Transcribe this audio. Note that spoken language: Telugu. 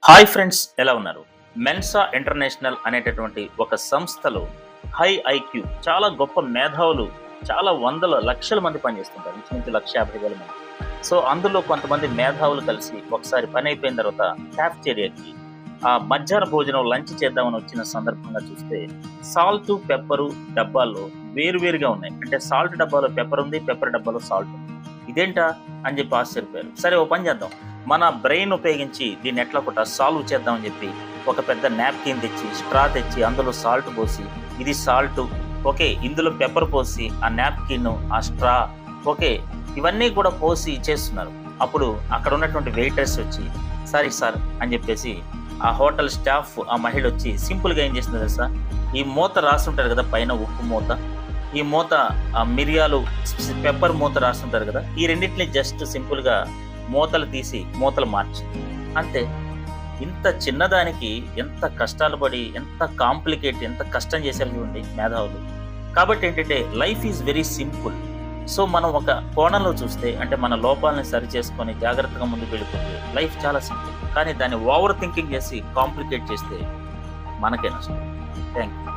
హాయ్ ఫ్రెండ్స్, ఎలా ఉన్నారు? మెన్సా ఇంటర్నేషనల్ అనేటటువంటి ఒక సంస్థలో హై ఐక్యూ చాలా గొప్ప మేధావులు, చాలా వందల లక్షల మంది పనిచేస్తుంటారు. ఇంచుమించు 1,50,000 మంది. సో అందులో కొంతమంది మేధావులు కలిసి ఒకసారి పని అయిపోయిన తర్వాత క్యాఫ్టేరియాకి ఆ మధ్యాహ్న భోజనం లంచ్ చేద్దామని వచ్చిన సందర్భంగా చూస్తే సాల్ట్ పెప్పరు డబ్బాల్లో వేరువేరుగా ఉన్నాయి. అంటే సాల్ట్ డబ్బాలో పెప్పర్ ఉంది, పెప్పర్ డబ్బాలో సాల్ట్ ఉంది. ఇదేంటా అని చెప్పి ఆశ్చర్యపోయారు. సరే, ఓ పని చేద్దాం, మన బ్రెయిన్ ఉపయోగించి దీన్ని ఎట్లా ఒకట సాల్వ్ చేద్దామని చెప్పి ఒక పెద్ద నాప్కిన్ తెచ్చి, స్ట్రా తెచ్చి, అందులో సాల్ట్ పోసి, ఇది సాల్ట్ ఓకే, ఇందులో పెప్పర్ పోసి, ఆ నాప్కిన్, ఆ స్ట్రా ఓకే, ఇవన్నీ కూడా పోసి చేస్తున్నారు. అప్పుడు అక్కడ ఉన్నటువంటి వెయిటర్స్ వచ్చి సారీ సార్ అని చెప్పేసి ఆ హోటల్ స్టాఫ్, ఆ మహిళ వచ్చి సింపుల్గా ఏం చేసింది తెలుసా? ఈ మూత రాస్తుంటారు కదా పైన, ఉప్పు మూత, ఈ మూత, ఆ మిరియాలు పెప్పర్ మూత రాస్తుంటారు కదా, ఈ రెండింటిని జస్ట్ సింపుల్గా మూతలు తీసి మూతలు మార్చి అంతే. ఇంత చిన్నదానికి ఎంత కష్టాలు పడి, ఎంత కాంప్లికేట్, ఎంత కష్టం చేశారు చూడండి మేధావులు. కాబట్టి ఏంటంటే life is very simple. So మనం ఒక కోణంలో చూస్తే, అంటే మన లోపాలని సరి చేసుకొని జాగ్రత్తగా ముందుకు వెళ్ళిపోతే లైఫ్ చాలా సింపుల్. కానీ దాన్ని ఓవర్ థింకింగ్ చేసి కాంప్లికేట్ చేస్తే మనకే నష్టం. Thank you.